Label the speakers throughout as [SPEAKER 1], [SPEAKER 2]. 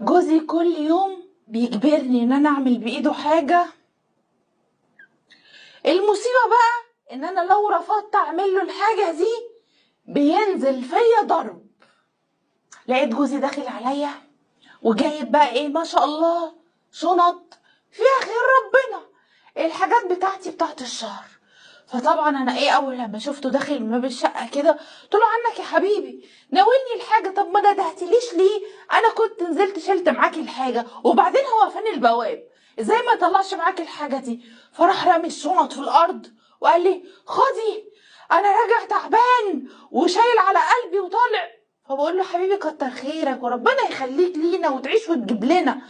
[SPEAKER 1] جوزي كل يوم بيجبرني ان انا اعمل بايده حاجة. المصيبة بقى ان انا لو رفضت اعمل له الحاجة دي بينزل فيا ضرب. لقيت جوزي داخل عليا وجايب بقى ايه ما شاء الله شنط فيها خير ربنا، الحاجات بتاعتي بتاعت الشهر. فطبعا انا ايه اول لما شفته داخل من باب الشقه كده قلت له عنك يا حبيبي ناولني الحاجه، طب ما ندهتليش ليه؟ انا كنت نزلت شلت معاكي الحاجه وبعدين هو فين البواب؟ ازاي ما يطلعش معاكي الحاجه دي؟ فراح رامي الشنط في الارض وقال لي خدي، انا راجع تعبان وشايل على قلبي وطالع. فبقول له حبيبي كتر خيرك وربنا يخليك لينا وتعيش وتجيب لنا،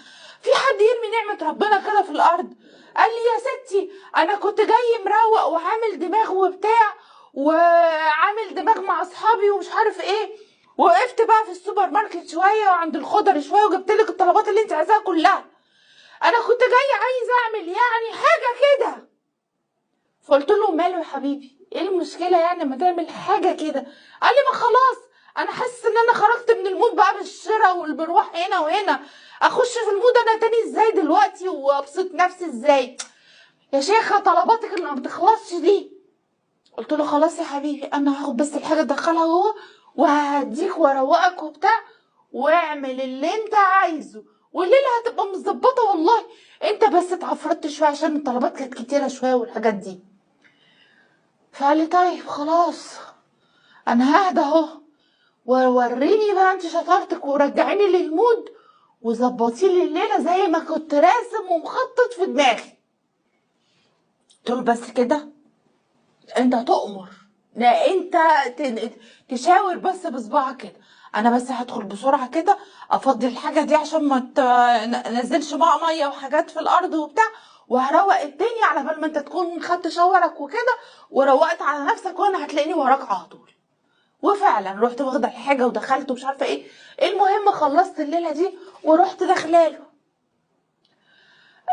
[SPEAKER 1] في حد يرمي نعمة ربنا كده في الأرض؟ قال لي يا ستي أنا كنت جاي مروق وعامل دماغ وبتاع وعامل دماغ مع أصحابي ومش عارف إيه، وقفت بقى في السوبر ماركت شوية وعند الخضر شوية وجبت لك الطلبات اللي أنت عايزاها كلها. أنا كنت جاي عايز أعمل يعني حاجة كده. فقلت له ماله يا حبيبي؟ ايه المشكله يعني ما تعمل حاجه كده؟ قال لي ما خلاص انا حاسس ان انا خرجت من المود بقى بالشراء والمروح هنا وهنا، اخش في المود انا تاني ازاي دلوقتي وابسط نفسي ازاي؟ يا شيخه طلباتك اللي ما بتخلصش دي. قلت له خلاص يا حبيبي انا هاخد بس الحاجه ادخلها جوه وهديك واروقك وبتاع واعمل اللي انت عايزه والليله هتبقى مظبطه والله، انت بس اتعفرت شويه عشان الطلبات كانت كتيره شويه والحاجات دي. فقال لي طيب خلاص انا ههدى اهو ووريني بقى انت شطارتك ورجعيني للمود وظبطي لي الليله زي ما كنت راسم ومخطط في دماغي. قلت له بس كده؟ انت تؤمر، لا انت تشاور بس بصبعك كده. انا بس هدخل بسرعه كده افضي الحاجه دي عشان ما تنزلش بقى ميه وحاجات في الارض وبتاع، وهروق الدنيا على بال ما انت تكون خدت شاورك وكده وروقت على نفسك وانا هتلاقيني وراك على طول. وفعلا رحت واخده الحاجه ودخلت ومش عارفه ايه. المهم خلصت الليله دي ورحت داخلاله،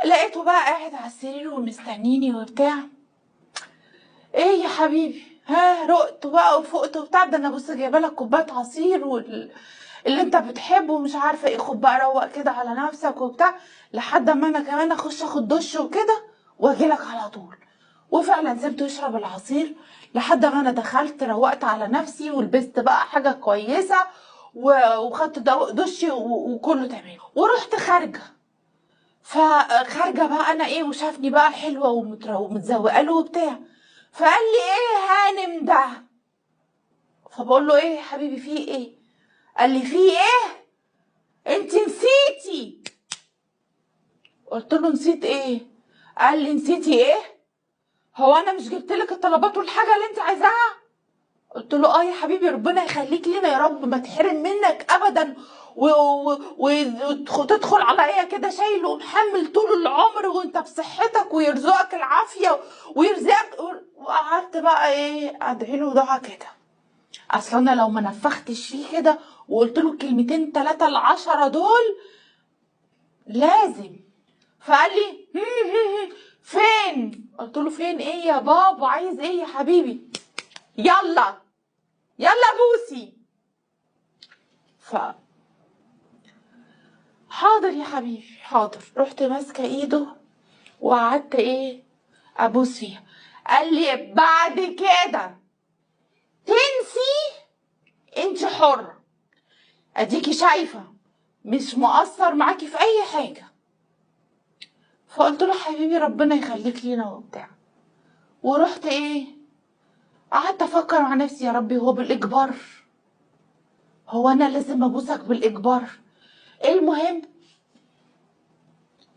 [SPEAKER 1] لقيته بقى قاعد على السرير ومستنيني وبتاع. ايه يا حبيبي ها رقت بقى وفقت وبتاع؟ ده انا بص جايبه لك كوبايه عصير اللي انت بتحبه ومش عارفه ايه، خد بقى روق كده على نفسك وبتاع لحد ما انا كمان اخش اخد دش وكده واجي لك على طول. وفعلا سبته يشرب العصير لحد ما انا دخلت روقت على نفسي ولبست بقى حاجه كويسه وخدت دشي وكله تمام ورحت خارجه. فخارجه بقى انا ايه وشافني بقى حلوه ومتزوقه له وبتاع، فقال لي ايه هانم ده؟ فبقول له ايه يا حبيبي في ايه؟ قال لي في ايه؟ انت نسيتي. قلت له نسيت ايه؟ قال لي نسيتي ايه؟ هو انا مش جبت لك الطلبات والحاجه اللي انت عايزاها؟ قلت له اه يا حبيبي ربنا يخليك لنا يا رب ما تحرم منك ابدا وتدخل عليا كده شايل ومحمل طول العمر وانت بصحتك ويرزقك العافيه ويرزقك. وقعدت بقى ايه ادعي له دعاء كده، اصل انا لو ما نفختش فيه كده وقلت له كلمتين 3 ل10 دول لازم. فقال لي فين؟ قلت له فين ايه يا بابا؟ عايز ايه يا حبيبي؟ يلا يلا بوسي. ف حاضر يا حبيبي حاضر. رحت ماسكه ايده وقعدت ايه ابوس فيها. قال لي بعد كده تنسي انت حره، اديكي شايفه مش مقصر معاكي في اي حاجه. فقلت له حبيبي ربنا يخليك لينا وبتاع. ورحت ايه قعدت افكر مع نفسي يا ربي هو بالاجبار؟ هو انا لازم ابوسك بالاجبار؟ المهم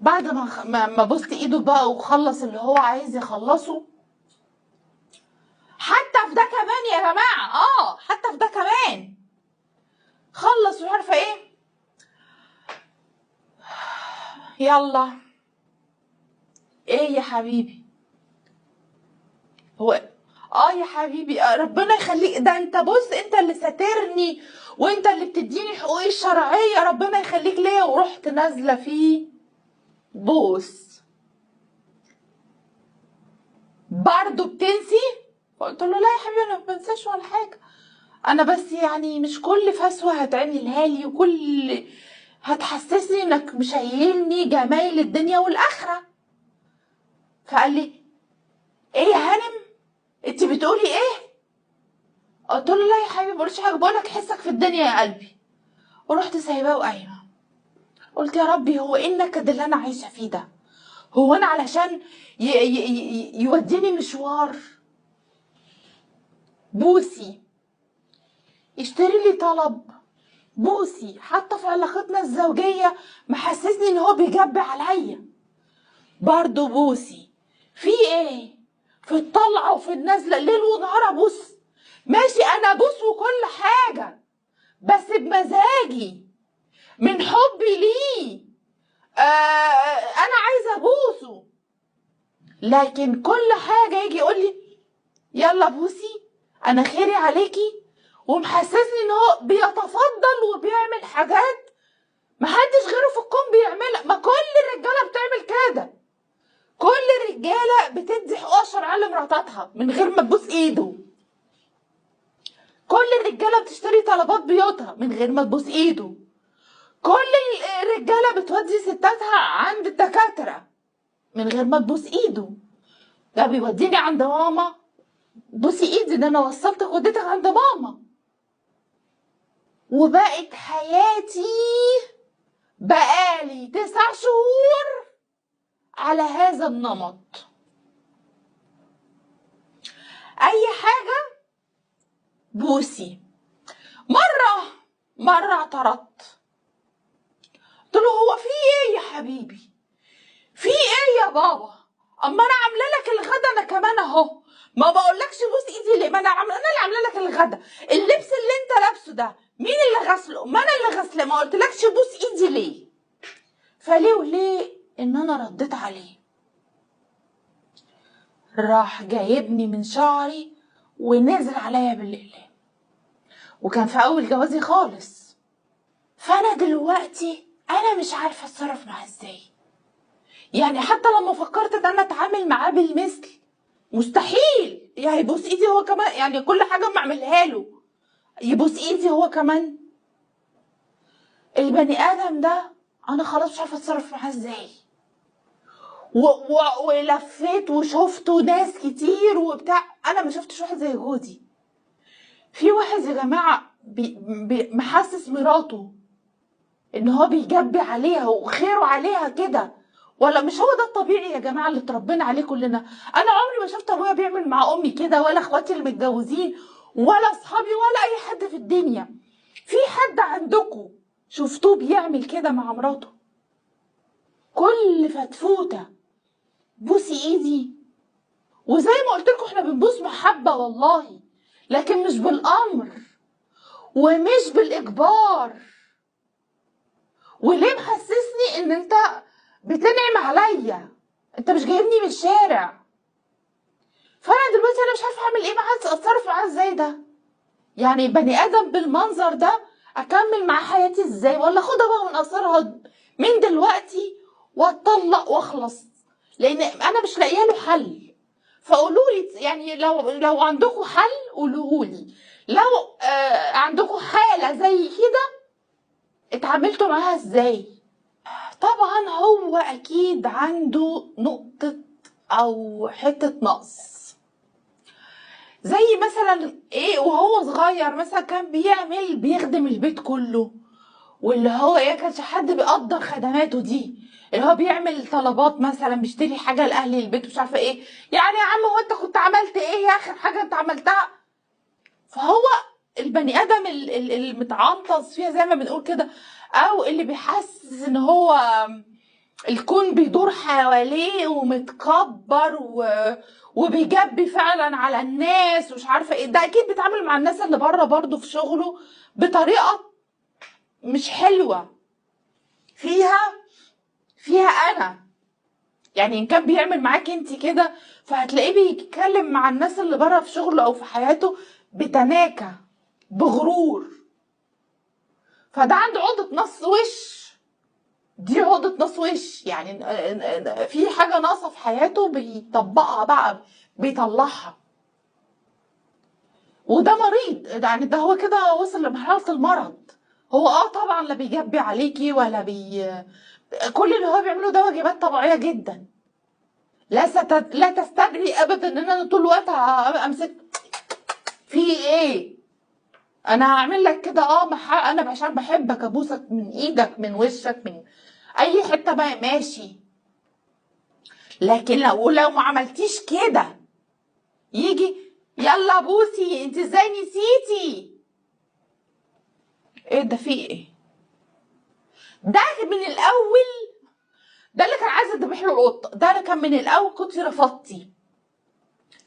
[SPEAKER 1] بعد ما بوست ايده بقى وخلص اللي هو عايز يخلصه، حتى في ده كمان يا جماعه حتى في ده كمان خلص مش عارفه ايه. يلا ايه يا حبيبي؟ هو يا حبيبي ربنا يخليك، ده انت بص انت اللي ساترني وانت اللي بتديني حقوقي الشرعيه، ربنا يخليك ليا. ورحت نازله فيه بوس. برضه بتنسي؟ فقلت له لا يا حبيبي انا ما بنساش ولا حاجه، انا بس يعني مش كل فسوه هتعملها لي وكل هتحسسني انك مشايلني جمايل الدنيا والاخره. فقال لي ايه يا هانم انت بتقولي ايه؟ قلت له لا يا حبيبي ما بقولش حاجه، بقولك حسك في الدنيا يا قلبي. ورحت سايباه وقايمه. قلت يا ربي هو ايه النكد اللي انا عايشه فيه ده؟ هو انا علشان يوديني مشوار بوسي، يشتري لي طلب بوسي، حتى في علاقتنا الزوجيه محسسني ان هو بيجب عليا برضه بوسي. في ايه؟ في الطلعه وفي النازله ليل ونهار ابوس. ماشي انا ابوس وكل حاجه بس بمزاجي من حبي ليه. انا عايزه ابوسه، لكن كل حاجه يجي يقول لي يلا بوسي انا خيري عليكي، ومحسسني ان هو بيتفضل وبيعمل حاجات محدش غيره في الكون بيعملها. ما كل الرجاله بتعمل كده، كل الرجاله بتدي حقوقها الشرعيه لمراتاتها من غير ما تبوس ايده. كل الرجاله بتشتري طلبات بيوتها من غير ما تبوس ايده. كل الرجاله بتودي ستاتها عند الدكاتره من غير ما تبوس ايده. ده بيوديني عند ماما بوسي ايدي، ده انا وصلتك وديتك عند ماما. وبقت حياتي بقالي 9 شهور على هذا النمط. اي حاجه بوسي. مره اعترضت، قلت له هو في ايه يا حبيبي؟ في ايه يا بابا؟ اما انا عامله لك الغدا انا كمان اهو، ما بقولكش بوس ايدي ليه؟ ما انا اللي عامله لك الغدا. اللبس اللي انت لابسه ده مين اللي غسله؟ ما انا اللي غسله. ما قلتلكش بوس ايدي ليه؟ فليه وليه ان انا رديت عليه؟ راح جايبني من شعري ونزل عليا بالاقلام، وكان في اول جوازي خالص. فانا دلوقتي انا مش عارفه اتصرف معاه ازاي. يعني حتى لما فكرت ان انا اتعامل معاه بالمثل مستحيل. يعني يبوس ايدي هو كمان، يعني كل حاجه ما اعملها له يبوس ايدي هو كمان. البني ادم ده انا خلاص مش عارفه اتصرف معاه ازاي. ولفيت وشفته ناس كتير وبتاع، انا ما شفتش واحد زي جوزي. في واحد يا جماعه محسس مراته ان هو بيجبي عليها وخيره عليها كده، ولا مش هو ده الطبيعي يا جماعه اللي اتربينا عليه كلنا؟ انا عمري ما شفت ابويا بيعمل مع امي كده، ولا اخواتي اللي متجوزين، ولا اصحابي، ولا اي حد في الدنيا. في حد عندكم شفتوه بيعمل كده مع مراته؟ كل فتفوته بوسي ايدي. وزي ما قلت لكم احنا بنبوس محبه والله، لكن مش بالامر ومش بالاجبار. وليه محسسني ان انت بتنعم عليا؟ انت مش جايبني من الشارع. فانا دلوقتي انا مش عارفه اعمل ايه معاه، اتصرف معاه ازاي ده؟ يعني بني ادم بالمنظر ده اكمل معاه حياتي ازاي؟ ولا اخدها بقى من قصرها من دلوقتي واتطلق واخلص؟ لان انا مش لاقيه له حل. فقولوا لي يعني لو عندكم حل قولوه لي. لو عندكم حاله زي كده اتعاملتوا معاها ازاي؟ طبعا هو اكيد عنده نقطة او حتة نقص. زي مثلا ايه؟ وهو صغير مثلا كان بيخدم البيت كله، واللي هو ايه كانش حد بيقدر خدماته دي، اللي هو بيعمل طلبات مثلا بيشتري حاجة لأهل البيت مش عارفة ايه. يعني يا عم هو انت كنت عملت ايه يا اخر حاجة انت عملتها؟ فهو البني ادم المتعنطز فيها زي ما بنقول كده، او اللي بيحسس ان هو الكون بيدور حواليه ومتكبر وبيجبي فعلا على الناس ومش عارفه ايه، ده اكيد بيتعامل مع الناس اللي بره برضه في شغله بطريقه مش حلوه فيها انا. يعني ان كان بيعمل معاك انت كده فهتلاقيه بيتكلم مع الناس اللي بره في شغله او في حياته بتناكه بغرور. فده عنده عقدة نص وش. دي عقدة نص وش، يعني في حاجة ناقصة في حياته بيطبقها بقى بيطلعها. وده مريض، يعني ده هو كده وصل لمرحلة المرض. هو طبعا لا بيجبي عليكي ولا كل اللي هو بيعمله ده واجبات طبيعيه جدا. لا تستدعي ابدا ان انا طول الوقت امسك في ايه. انا هعمل لك كده انا عشان بحبك ابوسك من ايدك من وشك من اي حته بقى ماشي. لكن لو ما عملتيش كده يجي يلا بوسي انت ازاي نسيتي. ايه ده في ايه؟ ده من الاول ده اللي كان عايز يذبح له القطه، ده اللي كان من الاول كنت رفضتي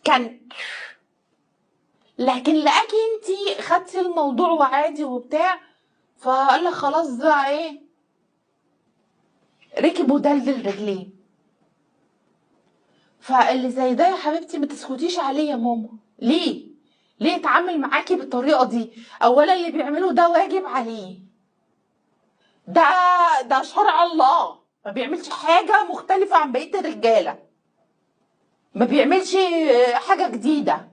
[SPEAKER 1] كان. لكن لقاكي انتي خدتي الموضوع وعادي وبتاع، فقال لك خلاص بقى ايه، ركب ودلدل رجليه. فاللي زي ده يا حبيبتي ما تسكتيش عليه يا ماما. ليه يتعامل معاكي بالطريقه دي؟ اولا اللي بيعمله ده واجب عليه، ده شرع الله، ما بيعملش حاجه مختلفه عن بقيه الرجاله، ما بيعملش حاجه جديده.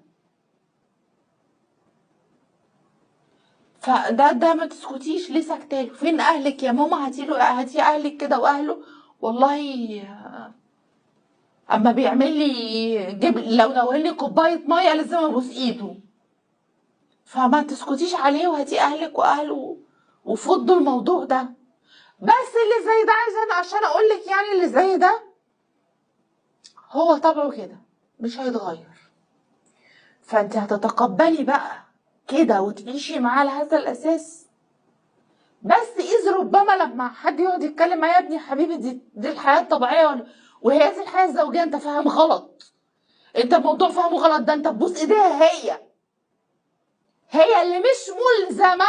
[SPEAKER 1] فده ما تسكتيش ليه ساكتاله؟ فين اهلك يا ماما؟ هاتي اهلك كده واهله. والله اما بيعمل لي لو ناولني كوبايه ميه لازم ابوس ايده. فما تسكتيش عليه وهاتي اهلك واهله وفضوا الموضوع ده. بس اللي زي ده عايزه انا عشان اقول لك يعني اللي زي ده هو طبعه كده مش هيتغير. فانت هتتقبلي بقى كده وتعيشي معاه على هذا الاساس. بس اذ ربما لما حد يقعد يتكلم معايا يا ابني يا حبيبي دي الحياه الطبيعيه وهي دي الحياه الزوجيه، انت فاهم غلط، انت الموضوع فاهمه غلط، ده انت تبوس ايديها هي اللي مش ملزمه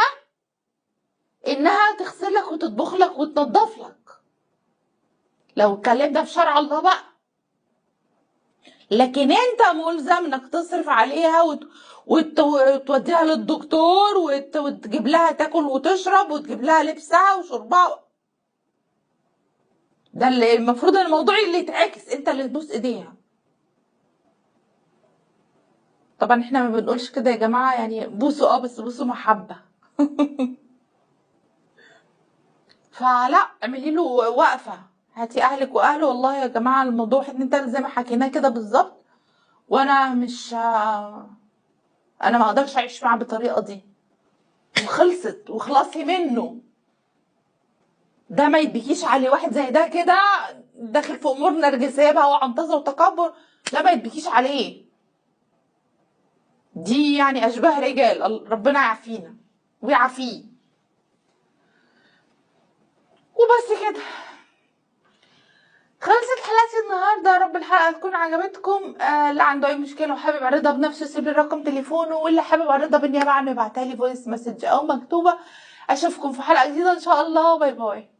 [SPEAKER 1] انها تغسلك وتطبخ لك وتنظف لك لو اتكلمنا في شرع الله بقى. لكن انت ملزم انك تصرف عليها وتوديها للدكتور وتجيب لها تاكل وتشرب وتجيب لها لبسها وشربها. ده اللي المفروض الموضوع اللي يتعكس، انت اللي تبوس ايديها. طبعا احنا ما بنقولش كده يا جماعه، يعني بوسوا بس بوسوا محبه. فلا اعملي له وقفه، هاتي اهلك واهله. والله يا جماعه الموضوع 1 2 3 زي ما حكيناه كده بالظبط، وانا مش انا ما اقدرش اعيش معاه بالطريقه دي وخلصت وخلصي منه. ده ما يتبكيش عليه واحد زي ده كده داخل في امور نرجسيه بقى وعنطزه وتكبر، ده ما يتبكيش عليه. دي يعني اشباه رجال، ربنا يعافينا ويعافيه. وبس كده خلصت حلقتي النهارده. يا رب الحلقه تكون عجبتكم. اللي عنده اي مشكله وحابب يعرضها بنفسه يسيب لي رقم تليفونه، واللي حابب يعرضها بالنيابه عنه يبعتها لي فويس مسج او مكتوبه. اشوفكم في حلقه جديده ان شاء الله. باي باي.